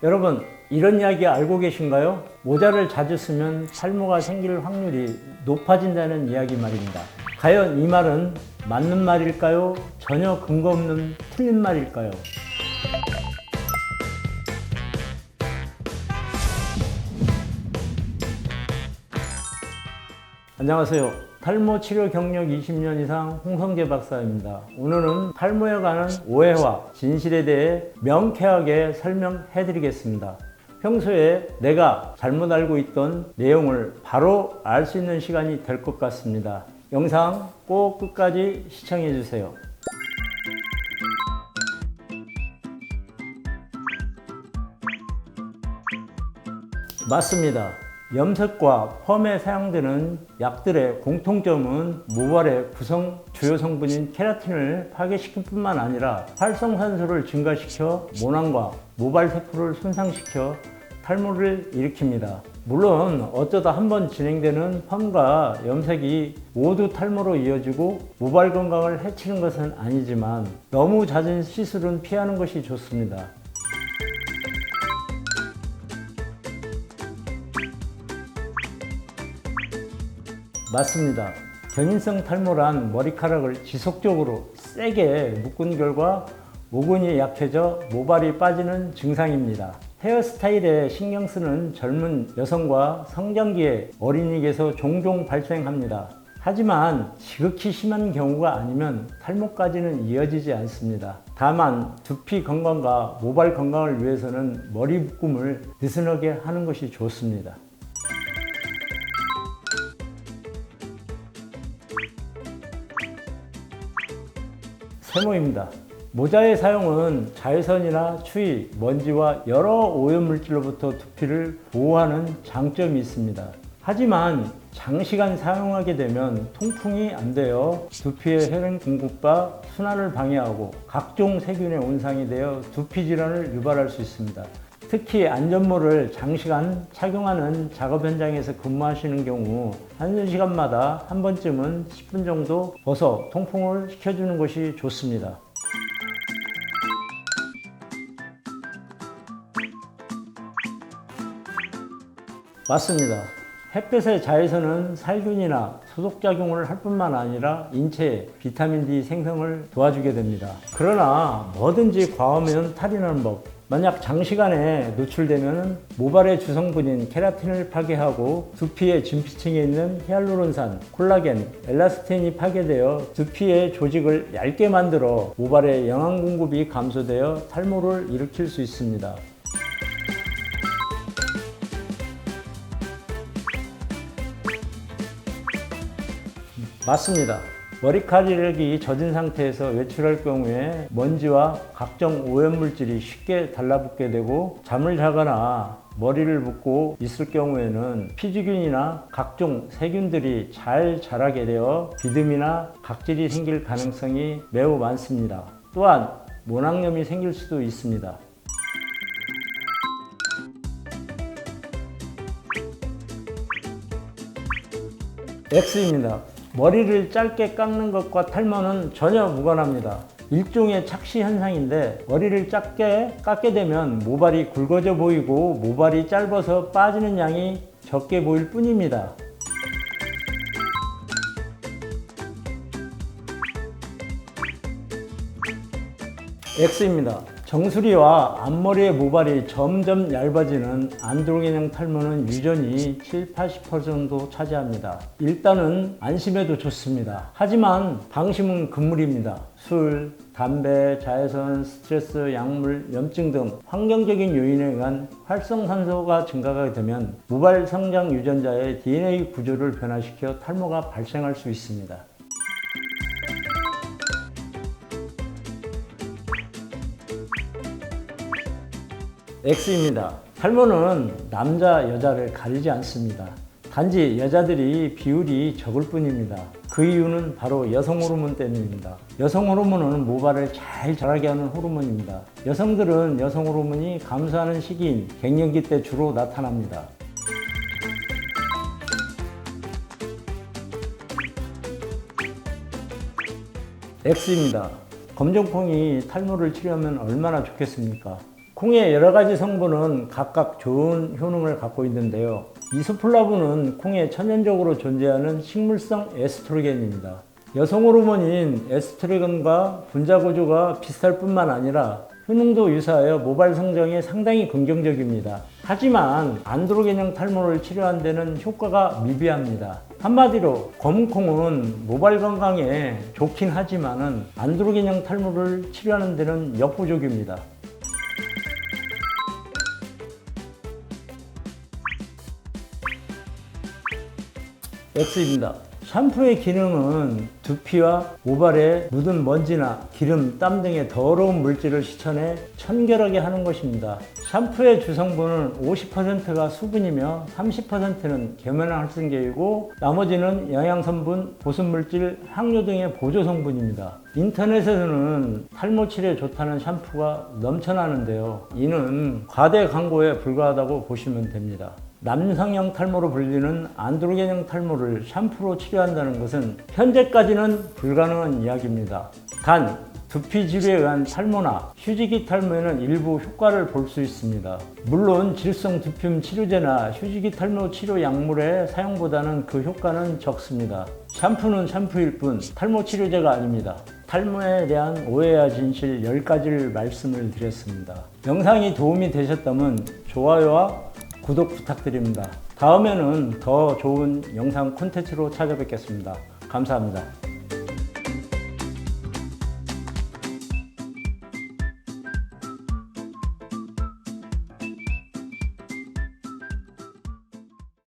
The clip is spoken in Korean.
여러분, 이런 이야기 알고 계신가요? 모자를 자주 쓰면 탈모가 생길 확률이 높아진다는 이야기 말입니다. 과연 이 말은 맞는 말일까요? 전혀 근거 없는 틀린 말일까요? 안녕하세요. 탈모 치료 경력 20년 이상 홍성재 박사입니다. 오늘은 탈모에 관한 오해와 진실에 대해 명쾌하게 설명해 드리겠습니다. 평소에 내가 잘못 알고 있던 내용을 바로 알 수 있는 시간이 될 것 같습니다. 영상 꼭 끝까지 시청해 주세요. 맞습니다. 염색과 펌에 사용되는 약들의 공통점은 모발의 구성 주요 성분인 케라틴을 파괴시킬 뿐만 아니라 활성산소를 증가시켜 모낭과 모발 세포를 손상시켜 탈모를 일으킵니다. 물론 어쩌다 한번 진행되는 펌과 염색이 모두 탈모로 이어지고 모발 건강을 해치는 것은 아니지만 너무 잦은 시술은 피하는 것이 좋습니다. 맞습니다. 견인성 탈모란 머리카락을 지속적으로 세게 묶은 결과 모근이 약해져 모발이 빠지는 증상입니다. 헤어스타일에 신경 쓰는 젊은 여성과 성장기의 어린이에게서 종종 발생합니다. 하지만 지극히 심한 경우가 아니면 탈모까지는 이어지지 않습니다. 다만 두피 건강과 모발 건강을 위해서는 머리 묶음을 느슨하게 하는 것이 좋습니다. 세모입니다. 모자의 사용은 자외선이나 추위, 먼지와 여러 오염물질로부터 두피를 보호하는 장점이 있습니다. 하지만 장시간 사용하게 되면 통풍이 안 되어 두피의 혈액 공급과 순환을 방해하고 각종 세균의 온상이 되어 두피 질환을 유발할 수 있습니다. 특히 안전모를 장시간 착용하는 작업 현장에서 근무하시는 경우 1시간마다 한 번쯤은 10분 정도 벗어 통풍을 시켜주는 것이 좋습니다. 맞습니다. 햇볕의 자외선은 살균이나 소독작용을 할 뿐만 아니라 인체에 비타민 D 생성을 도와주게 됩니다. 그러나 뭐든지 과하면 탈이 나는 법. 만약 장시간에 노출되면 모발의 주성분인 케라틴을 파괴하고 두피의 진피층에 있는 히알루론산, 콜라겐, 엘라스틴이 파괴되어 두피의 조직을 얇게 만들어 모발의 영양 공급이 감소되어 탈모를 일으킬 수 있습니다. 맞습니다. 머리카락이 젖은 상태에서 외출할 경우에 먼지와 각종 오염물질이 쉽게 달라붙게 되고 잠을 자거나 머리를 묶고 있을 경우에는 피주균이나 각종 세균들이 잘 자라게 되어 비듬이나 각질이 생길 가능성이 매우 많습니다. 또한 모낭염이 생길 수도 있습니다. X입니다. 머리를 짧게 깎는 것과 탈모는 전혀 무관합니다. 일종의 착시 현상인데 머리를 짧게 깎게 되면 모발이 굵어져 보이고 모발이 짧아서 빠지는 양이 적게 보일 뿐입니다. X입니다. 정수리와 앞머리의 모발이 점점 얇아지는 안드로겐형 탈모는 유전이 7~80% 정도 차지합니다. 일단은 안심해도 좋습니다. 하지만 방심은 금물입니다. 술, 담배, 자외선, 스트레스, 약물, 염증 등 환경적인 요인에 의한 활성산소가 증가하게 되면 모발 성장 유전자의 DNA 구조를 변화시켜 탈모가 발생할 수 있습니다. X입니다. 탈모는 남자, 여자를 가리지 않습니다. 단지 여자들이 비율이 적을 뿐입니다. 그 이유는 바로 여성 호르몬 때문입니다. 여성 호르몬은 모발을 잘 자라게 하는 호르몬입니다. 여성들은 여성 호르몬이 감소하는 시기인 갱년기 때 주로 나타납니다. X입니다. 검정콩이 탈모를 치료하면 얼마나 좋겠습니까? 콩의 여러 가지 성분은 각각 좋은 효능을 갖고 있는데요. 이소플라본은 콩에 천연적으로 존재하는 식물성 에스트로겐입니다. 여성 호르몬인 에스트로겐과 분자 구조가 비슷할 뿐만 아니라 효능도 유사하여 모발 성장에 상당히 긍정적입니다. 하지만 안드로겐형 탈모를 치료하는 데는 효과가 미비합니다. 한마디로 검은콩은 모발 건강에 좋긴 하지만은 안드로겐형 탈모를 치료하는 데는 역부족입니다. X입니다. 샴푸의 기능은 두피와 모발에 묻은 먼지나 기름, 땀 등의 더러운 물질을 씻어내 청결하게 하는 것입니다. 샴푸의 주성분은 50%가 수분이며 30%는 계면활성제이고 나머지는 영양성분, 보습물질, 향료 등의 보조성분입니다. 인터넷에서는 탈모 치료에 좋다는 샴푸가 넘쳐나는데요. 이는 과대 광고에 불과하다고 보시면 됩니다. 남성형 탈모로 불리는 안드로겐형 탈모를 샴푸로 치료한다는 것은 현재까지는 불가능한 이야기입니다. 단, 두피 질에 의한 탈모나 휴지기 탈모에는 일부 효과를 볼 수 있습니다. 물론 질성 두피움 치료제나 휴지기 탈모 치료 약물의 사용보다는 그 효과는 적습니다. 샴푸는 샴푸일 뿐 탈모 치료제가 아닙니다. 탈모에 대한 오해와 진실 10가지를 말씀을 드렸습니다. 영상이 도움이 되셨다면 좋아요와 구독 부탁드립니다. 다음에는 더 좋은 영상 콘텐츠로 찾아뵙겠습니다. 감사합니다.